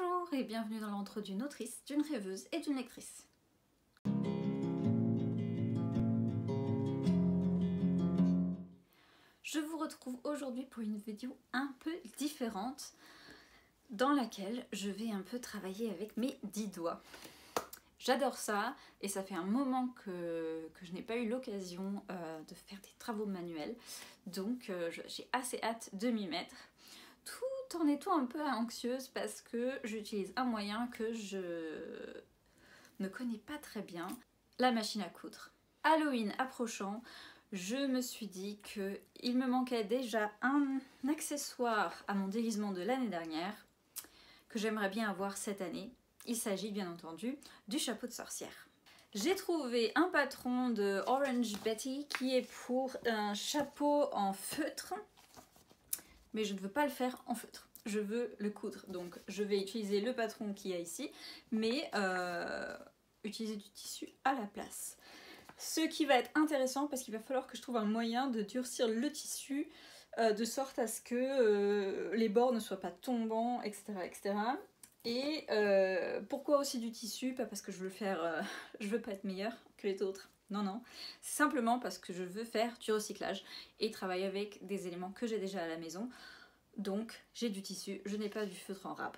Bonjour et bienvenue dans l'entre d'une autrice, d'une rêveuse et d'une lectrice. Je vous retrouve aujourd'hui pour une vidéo un peu différente dans laquelle je vais un peu travailler avec mes 10 doigts. J'adore ça et ça fait un moment que je n'ai pas eu l'occasion de faire des travaux manuels, donc j'ai assez hâte de m'y mettre. Tout en étant un peu anxieuse parce que j'utilise un moyen que je ne connais pas très bien, la machine à coudre. Halloween approchant, je me suis dit qu'il me manquait déjà un accessoire à mon déguisement de l'année dernière que j'aimerais bien avoir cette année. Il s'agit bien entendu du chapeau de sorcière. J'ai trouvé un patron de Orange Betty qui est pour un chapeau en feutre, mais je ne veux pas le faire en feutre. Je veux le coudre, donc je vais utiliser le patron qu'il y a ici, mais utiliser du tissu à la place. Ce qui va être intéressant parce qu'il va falloir que je trouve un moyen de durcir le tissu de sorte à ce que les bords ne soient pas tombants, etc. etc. Et pourquoi aussi du tissu? Pas parce que je veux faire, je veux pas être meilleure que les autres. Non, non. C'est simplement parce que je veux faire du recyclage et travailler avec des éléments que j'ai déjà à la maison. Donc j'ai du tissu, je n'ai pas du feutre en râpe.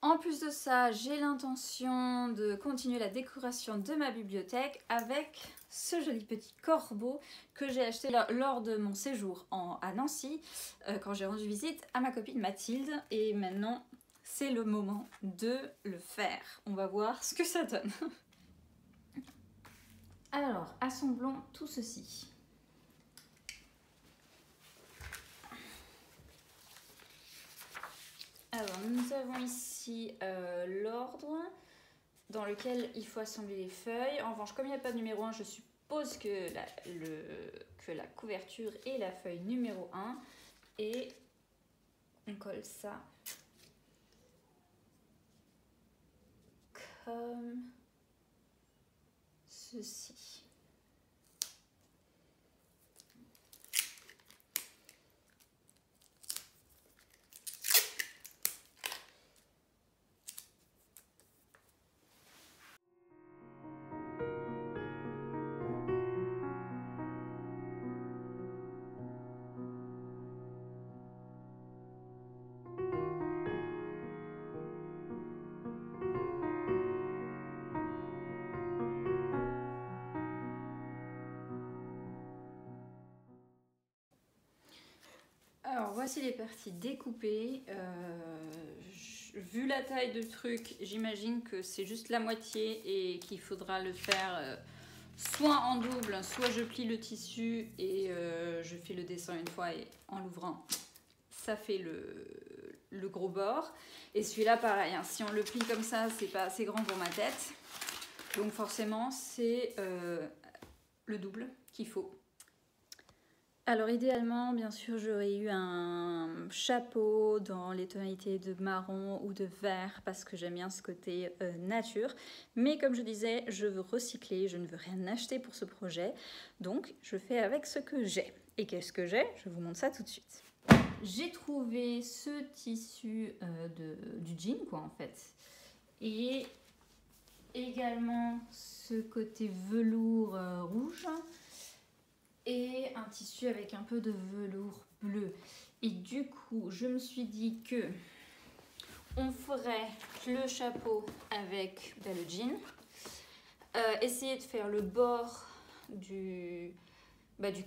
En plus de ça, j'ai l'intention de continuer la décoration de ma bibliothèque avec ce joli petit corbeau que j'ai acheté lors de mon séjour à Nancy, quand j'ai rendu visite à ma copine Mathilde. Et maintenant, c'est le moment de le faire. On va voir ce que ça donne. Alors, assemblons tout ceci. Alors, nous avons ici l'ordre dans lequel il faut assembler les feuilles. En revanche, comme il n'y a pas de numéro 1, je suppose que la couverture est la feuille numéro 1. Et on colle ça comme ceci. Alors voici les parties découpées. Vu la taille de truc, j'imagine que c'est juste la moitié et qu'il faudra le faire soit en double, soit je plie le tissu et je fais le dessin une fois et en l'ouvrant, ça fait le gros bord. Et celui-là pareil, hein, si on le plie comme ça, c'est pas assez grand pour ma tête. Donc forcément, c'est le double qu'il faut. Alors idéalement, bien sûr, j'aurais eu un chapeau dans les tonalités de marron ou de vert parce que j'aime bien ce côté nature. Mais comme je disais, je veux recycler, je ne veux rien acheter pour ce projet. Donc, je fais avec ce que j'ai. Et qu'est-ce que j'ai? Je vous montre ça tout de suite. J'ai trouvé ce tissu du jean, quoi, en fait. Et également ce côté velours rouge. Et un tissu avec un peu de velours bleu. Et du coup, je me suis dit que on ferait le chapeau avec le jean. Essayer de faire le bord du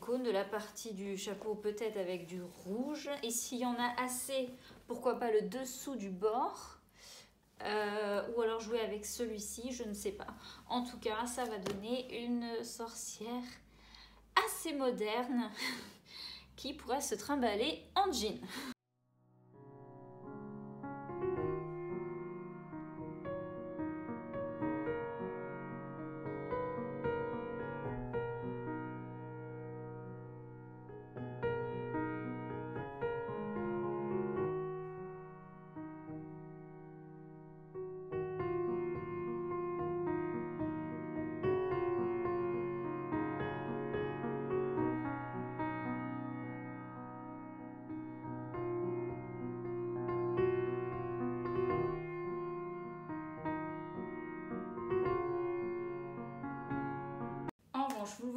cône, de la partie du chapeau, peut-être avec du rouge. Et s'il y en a assez, pourquoi pas le dessous du bord. Ou alors jouer avec celui-ci, je ne sais pas. En tout cas, ça va donner une sorcière assez moderne qui pourrait se trimballer en jean.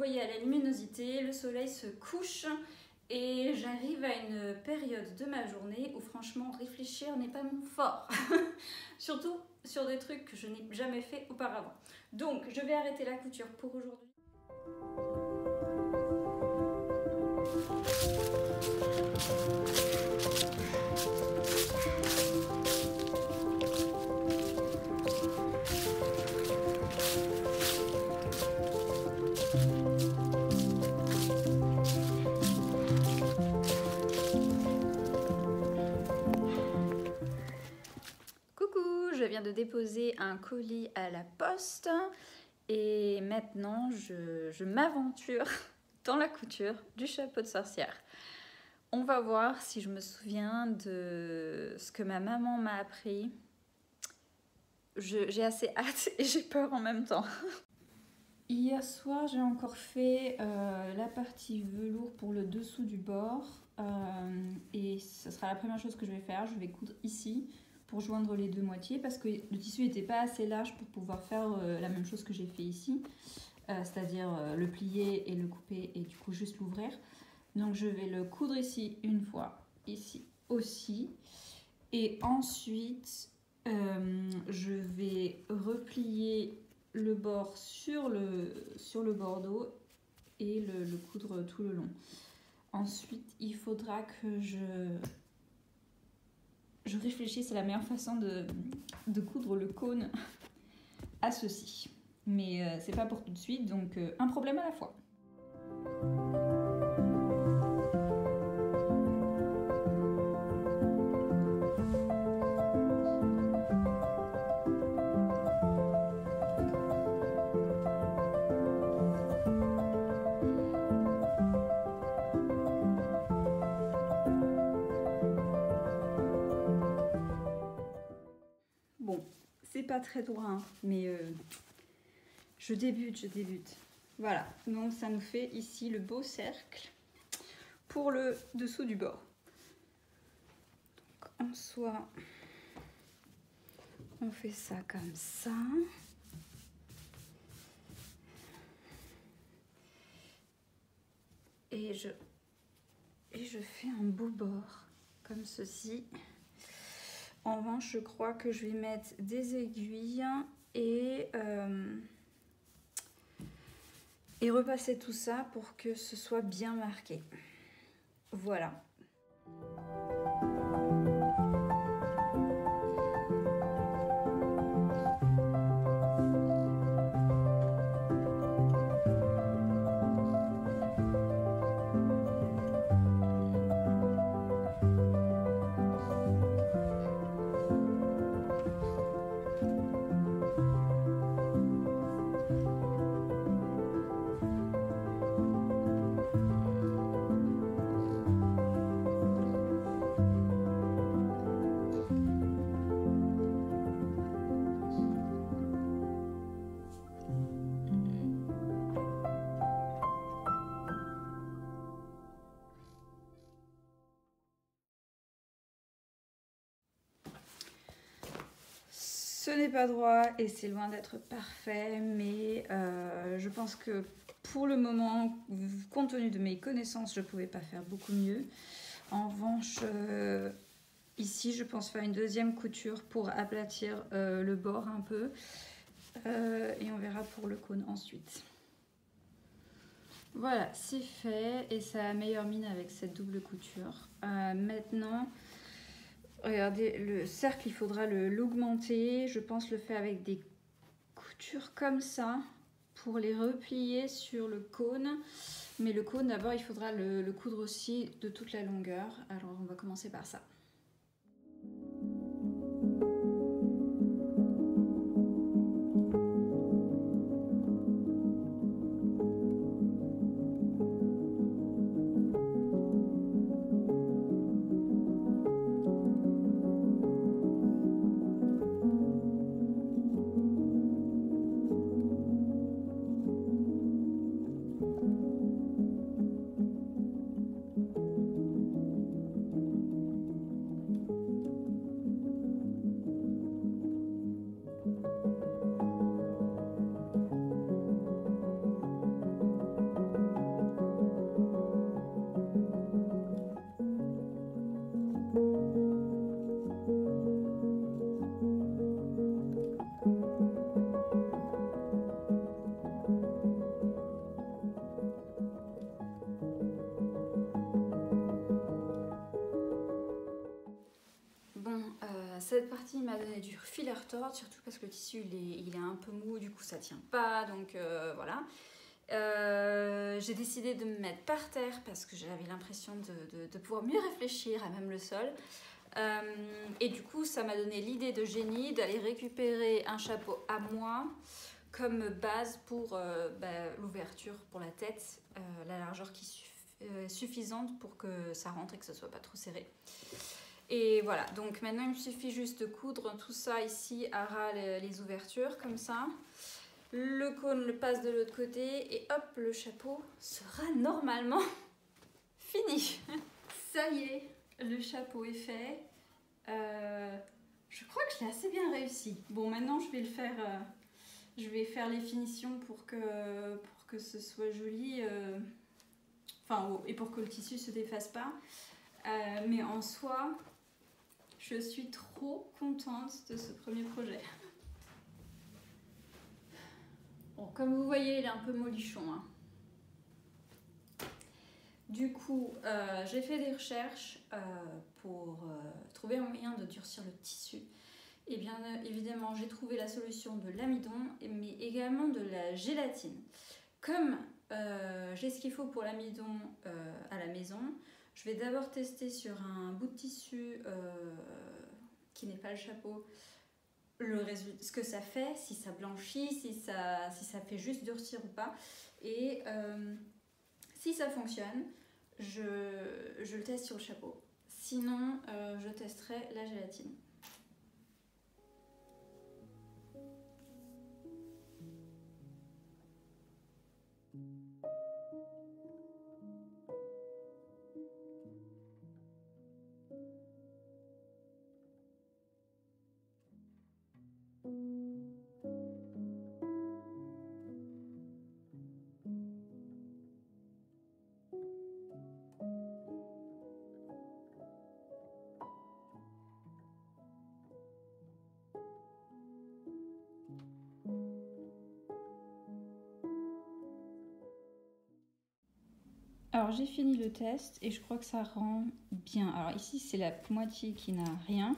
voyez à la luminosité, le soleil se couche et j'arrive à une période de ma journée où franchement réfléchir n'est pas mon fort. Surtout sur des trucs que je n'ai jamais fait auparavant. Donc je vais arrêter la couture pour aujourd'hui. Je viens de déposer un colis à la poste et maintenant je m'aventure dans la couture du chapeau de sorcière. On va voir si je me souviens de ce que ma maman m'a appris. J'ai assez hâte et j'ai peur en même temps. Hier soir, j'ai encore fait la partie velours pour le dessous du bord et ce sera la première chose que je vais faire. Je vais coudre ici pour joindre les deux moitiés parce que le tissu n'était pas assez large pour pouvoir faire la même chose que j'ai fait ici, c'est-à-dire le plier et le couper et du coup juste l'ouvrir. Donc je vais le coudre ici une fois, ici aussi, et ensuite je vais replier le bord sur le bordeaux et le coudre tout le long. Ensuite il faudra que je réfléchisse à la meilleure façon de coudre le cône à ceci. Mais c'est pas pour tout de suite, donc un problème à la fois. Bon, c'est pas très droit, hein, mais je débute. Voilà, donc ça nous fait ici le beau cercle pour le dessous du bord. Donc en soi, on fait ça comme ça. Et je fais un beau bord comme ceci. En revanche, je crois que je vais mettre des aiguilles et repasser tout ça pour que ce soit bien marqué. Voilà. Ce n'est pas droit et c'est loin d'être parfait, mais je pense que pour le moment, compte tenu de mes connaissances, je ne pouvais pas faire beaucoup mieux. En revanche, ici, je pense faire une deuxième couture pour aplatir le bord un peu. Et on verra pour le cône ensuite. Voilà, c'est fait et ça a meilleure mine avec cette double couture. Maintenant... Regardez, le cercle, il faudra l'augmenter. Je pense le faire avec des coutures comme ça pour les replier sur le cône. Mais le cône, d'abord, il faudra le coudre aussi de toute la longueur. Alors, on va commencer par ça. partie, il m'a donné du fil à retordre, surtout parce que le tissu il est un peu mou, du coup ça tient pas, donc voilà. J'ai décidé de me mettre par terre parce que j'avais l'impression de pouvoir mieux réfléchir à même le sol. Et du coup, ça m'a donné l'idée de génie d'aller récupérer un chapeau à moi comme base pour l'ouverture pour la tête, la largeur qui suffisante pour que ça rentre et que ce soit pas trop serré. Et voilà, donc maintenant il me suffit juste de coudre tout ça ici à ras les ouvertures comme ça. Le cône le passe de l'autre côté et hop, le chapeau sera normalement fini. Ça y est, le chapeau est fait. Je crois que je l'ai assez bien réussi. Bon, maintenant je vais le faire, je vais faire les finitions pour que ce soit joli, et pour que le tissu se défasse pas. Mais en soi, je suis trop contente de ce premier projet. Bon, comme vous voyez, il est un peu molichon, hein. Du coup, j'ai fait des recherches pour trouver un moyen de durcir le tissu. Et bien évidemment, j'ai trouvé la solution de l'amidon, mais également de la gélatine. Comme j'ai ce qu'il faut pour l'amidon à la maison, je vais d'abord tester sur un bout de tissu qui n'est pas le chapeau, ce que ça fait, si ça blanchit, si ça fait juste durcir ou pas. Et si ça fonctionne, je le teste sur le chapeau. Sinon, je testerai la gélatine. Alors j'ai fini le test et je crois que ça rend bien. Alors ici c'est la moitié qui n'a rien.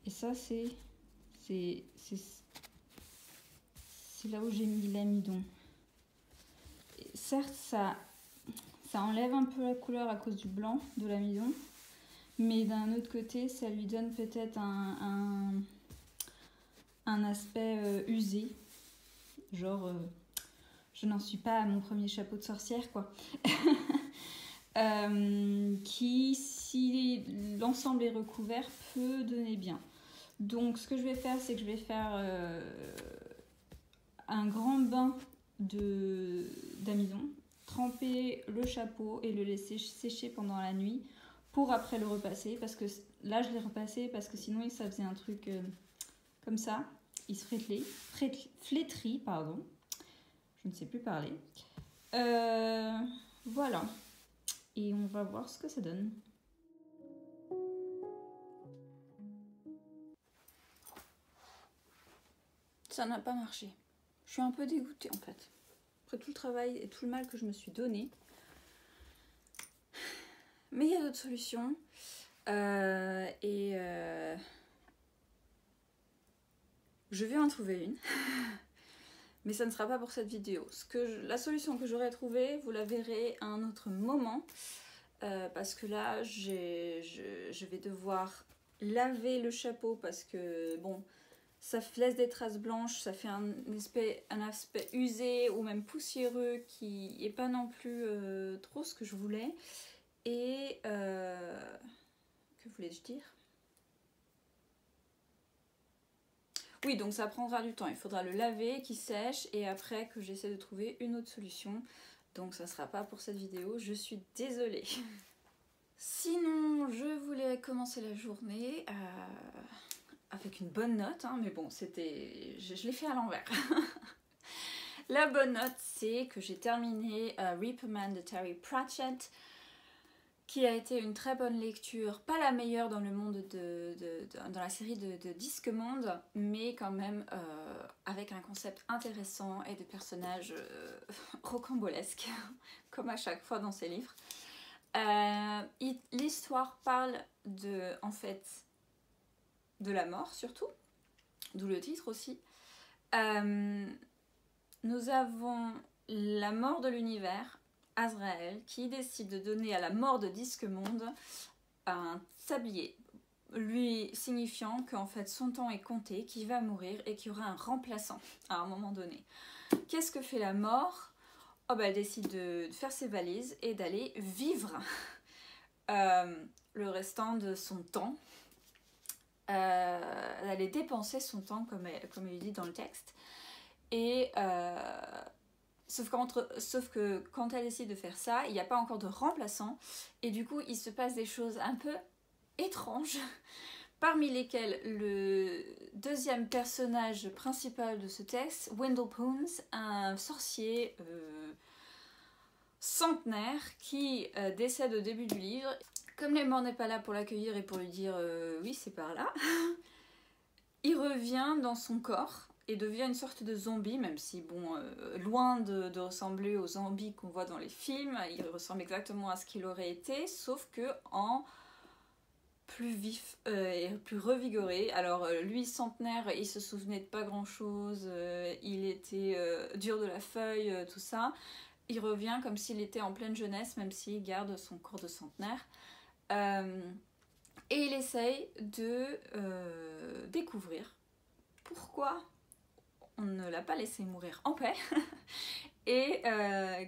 Et ça c'est là où j'ai mis l'amidon. Certes ça enlève un peu la couleur à cause du blanc de l'amidon. Mais d'un autre côté ça lui donne peut-être un aspect usé. Genre... je n'en suis pas à mon premier chapeau de sorcière, quoi. Qui, si l'ensemble est recouvert, peut donner bien. Donc, ce que je vais faire, c'est que je vais faire un grand bain d'amidon, tremper le chapeau et le laisser sécher pendant la nuit pour après le repasser. Parce que là, je l'ai repassé parce que sinon, ça faisait un truc comme ça. Il se flétrit, pardon. Je ne sais plus parler. Voilà. Et on va voir ce que ça donne. Ça n'a pas marché. Je suis un peu dégoûtée en fait. Après tout le travail et tout le mal que je me suis donné. Mais il y a d'autres solutions. Je vais en trouver une. Mais ça ne sera pas pour cette vidéo. La solution que j'aurais trouvée, vous la verrez à un autre moment. Parce que là, je vais devoir laver le chapeau parce que, bon, ça laisse des traces blanches, ça fait un aspect usé ou même poussiéreux qui n'est pas non plus trop ce que je voulais. Et, que voulais-je dire ? Oui, donc ça prendra du temps. Il faudra le laver, qu'il sèche et après que j'essaie de trouver une autre solution. Donc ça ne sera pas pour cette vidéo, je suis désolée. Sinon, je voulais commencer la journée avec une bonne note, hein, mais bon, je l'ai fait à l'envers. La bonne note, c'est que j'ai terminé Reaper Man de Terry Pratchett, qui a été une très bonne lecture, pas la meilleure dans le monde dans la série de Disque Monde, mais quand même avec un concept intéressant et des personnages rocambolesques, comme à chaque fois dans ses livres. L'histoire parle de, en fait, de la mort surtout, d'où le titre aussi. Nous avons la mort de l'univers, Azrael, qui décide de donner à la mort de Disque-Monde un tablier, lui signifiant qu'en fait son temps est compté, qu'il va mourir et qu'il y aura un remplaçant à un moment donné. Qu'est-ce que fait la mort? Oh bah, elle décide de faire ses valises et d'aller vivre le restant de son temps. D'aller dépenser son temps, comme elle dit dans le texte. Et sauf que quand elle décide de faire ça, il n'y a pas encore de remplaçant. Et du coup, il se passe des choses un peu étranges, parmi lesquelles le deuxième personnage principal de ce texte, Wendell Poons, un sorcier centenaire qui décède au début du livre. Comme les morts n'est pas là pour l'accueillir et pour lui dire oui, c'est par là, il revient dans son corps et devient une sorte de zombie, même si, bon, loin de ressembler aux zombies qu'on voit dans les films, il ressemble exactement à ce qu'il aurait été, sauf que en plus vif et plus revigoré. Alors lui, centenaire, il se souvenait de pas grand chose, il était dur de la feuille, tout ça. Il revient comme s'il était en pleine jeunesse, même s'il garde son corps de centenaire. Et il essaye de découvrir pourquoi on ne l'a pas laissé mourir en paix et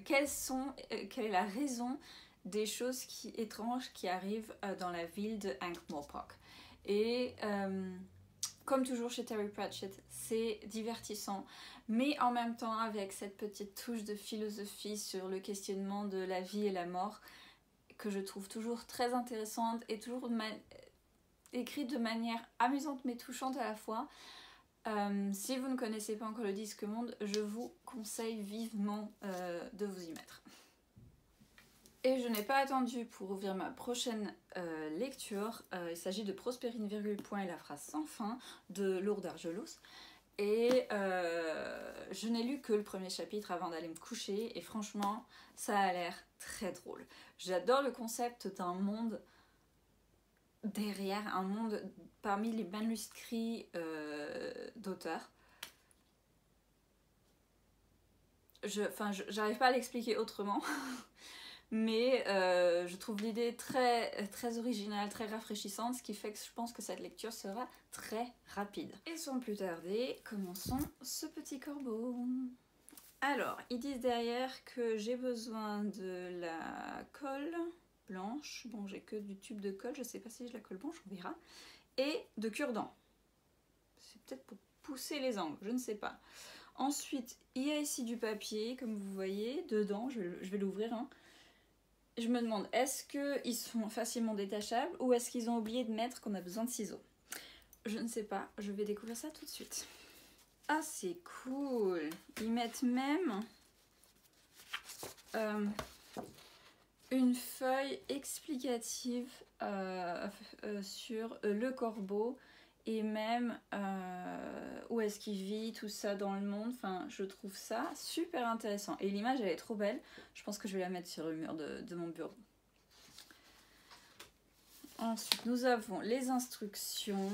quelle est la raison des choses étranges qui arrivent dans la ville de Ankh-Morpork. Et comme toujours chez Terry Pratchett, c'est divertissant, mais en même temps avec cette petite touche de philosophie sur le questionnement de la vie et la mort que je trouve toujours très intéressante et toujours écrite de manière amusante mais touchante à la fois. Si vous ne connaissez pas encore le Disque-Monde, je vous conseille vivement de vous y mettre. Et je n'ai pas attendu pour ouvrir ma prochaine lecture. Il s'agit de Prospérine, point et la phrase sans fin de Lourdes Argelos. Et je n'ai lu que le premier chapitre avant d'aller me coucher et franchement, ça a l'air très drôle. J'adore le concept d'un monde derrière, un monde parmi les manuscrits d'auteurs. J'arrive pas à l'expliquer autrement, mais je trouve l'idée très, très originale, très rafraîchissante, ce qui fait que je pense que cette lecture sera très rapide. Et sans plus tarder, commençons ce petit corbeau. Alors, ils disent derrière que j'ai besoin de la colle blanche. Bon, j'ai que du tube de colle, je sais pas si j'ai la colle blanche, on verra. Et de cure-dent. C'est peut-être pour pousser les angles, je ne sais pas. Ensuite, il y a ici du papier, comme vous voyez, dedans, je vais l'ouvrir. Hein. Je me demande, est-ce qu'ils sont facilement détachables ou est-ce qu'ils ont oublié de mettre qu'on a besoin de ciseaux? Je ne sais pas, je vais découvrir ça tout de suite. Ah, c'est cool! Ils mettent même une feuille explicative sur le corbeau et même où est-ce qu'il vit, tout ça dans le monde. Enfin, je trouve ça super intéressant. Et l'image, elle est trop belle. Je pense que je vais la mettre sur le mur de mon bureau. Ensuite, nous avons les instructions.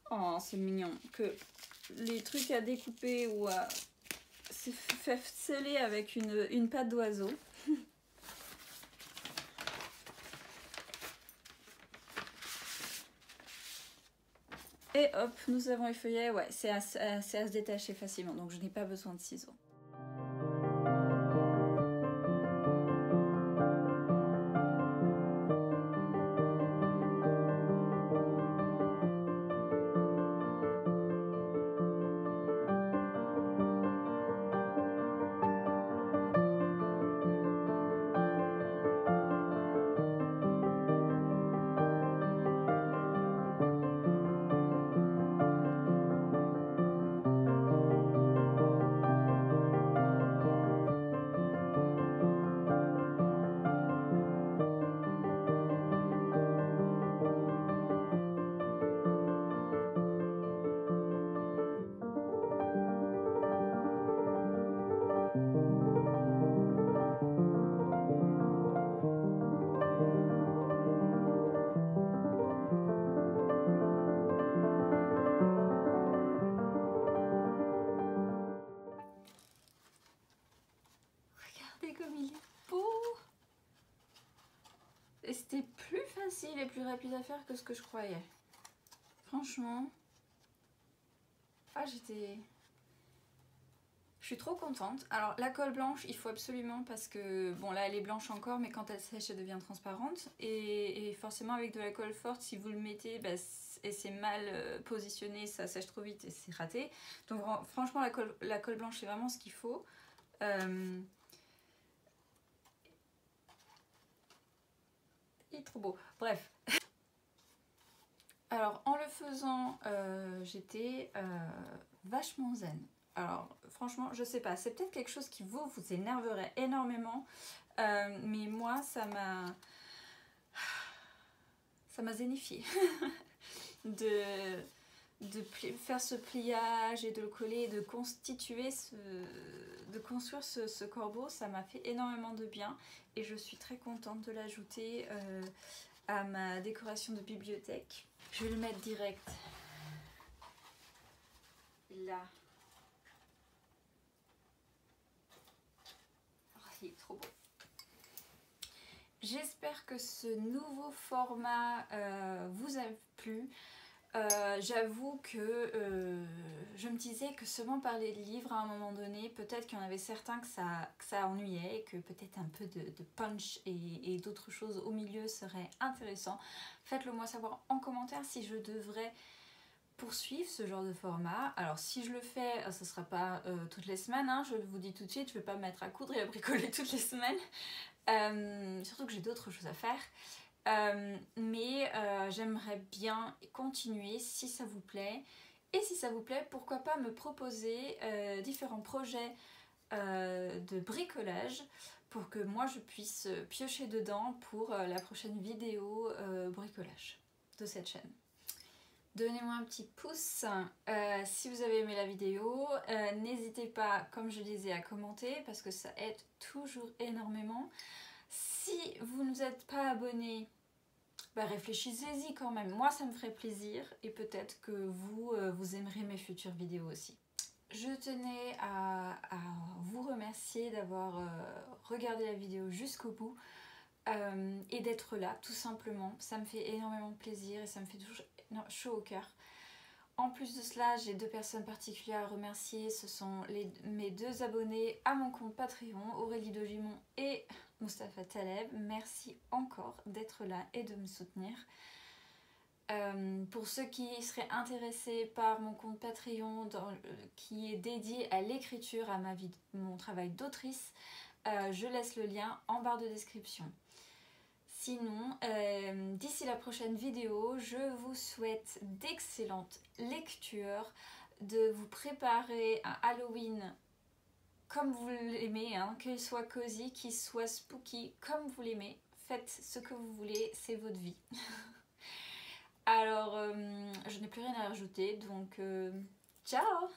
Oh, c'est mignon. Que les trucs à découper ou à faire sceller avec une patte d'oiseau. Et hop, nous avons les feuillets. Ouais, c'est à se détacher facilement, donc je n'ai pas besoin de ciseaux. c'était plus facile et plus rapide à faire que ce que je croyais. Franchement, ah je suis trop contente. Alors la colle blanche, il faut absolument parce que, bon là elle est blanche encore, mais quand elle sèche elle devient transparente. Et forcément avec de la colle forte, si vous le mettez bah, et c'est mal positionné, ça sèche trop vite et c'est raté. Donc franchement la colle blanche c'est vraiment ce qu'il faut. Il est trop beau. Bref. Alors en le faisant, j'étais vachement zen. Alors franchement, je sais pas, c'est peut-être quelque chose qui vous énerverait énormément, mais moi ça m'a zénifié de faire ce pliage et de le coller, de construire ce corbeau, ça m'a fait énormément de bien et je suis très contente de l'ajouter à ma décoration de bibliothèque. Je vais le mettre direct là. Oh, il est trop beau. J'espère que ce nouveau format vous a plu. J'avoue que je me disais que seulement parler de livres à un moment donné, peut-être qu'il y en avait certains que ça ennuyait et que peut-être un peu de punch et d'autres choses au milieu serait intéressant. Faites-le moi savoir en commentaire si je devrais poursuivre ce genre de format. Alors si je le fais, ce ne sera pas toutes les semaines, hein, je vous dis tout de suite, je ne vais pas me mettre à coudre et à bricoler toutes les semaines. Surtout que j'ai d'autres choses à faire. Mais j'aimerais bien continuer si ça vous plaît. Et si ça vous plaît, pourquoi pas me proposer différents projets de bricolage pour que moi je puisse piocher dedans pour la prochaine vidéo bricolage de cette chaîne. Donnez-moi un petit pouce si vous avez aimé la vidéo. N'hésitez pas, comme je disais, à commenter parce que ça aide toujours énormément. Si vous ne vous êtes pas abonné, bah réfléchissez-y quand même. Moi, ça me ferait plaisir et peut-être que vous aimerez mes futures vidéos aussi. Je tenais à vous remercier d'avoir regardé la vidéo jusqu'au bout et d'être là, tout simplement. Ça me fait énormément plaisir et ça me fait toujours chaud au cœur. En plus de cela, j'ai deux personnes particulières à remercier. Ce sont mes deux abonnés à mon compte Patreon, Aurélie de Gimont et Mustapha Taleb. Merci encore d'être là et de me soutenir. Pour ceux qui seraient intéressés par mon compte Patreon qui est dédié à l'écriture, à mon travail d'autrice, je laisse le lien en barre de description. Sinon, d'ici la prochaine vidéo, je vous souhaite d'excellentes lectures, de vous préparer un Halloween comme vous l'aimez, hein, qu'il soit cosy, qu'il soit spooky, comme vous l'aimez. Faites ce que vous voulez, c'est votre vie. Alors, je n'ai plus rien à rajouter, donc ciao!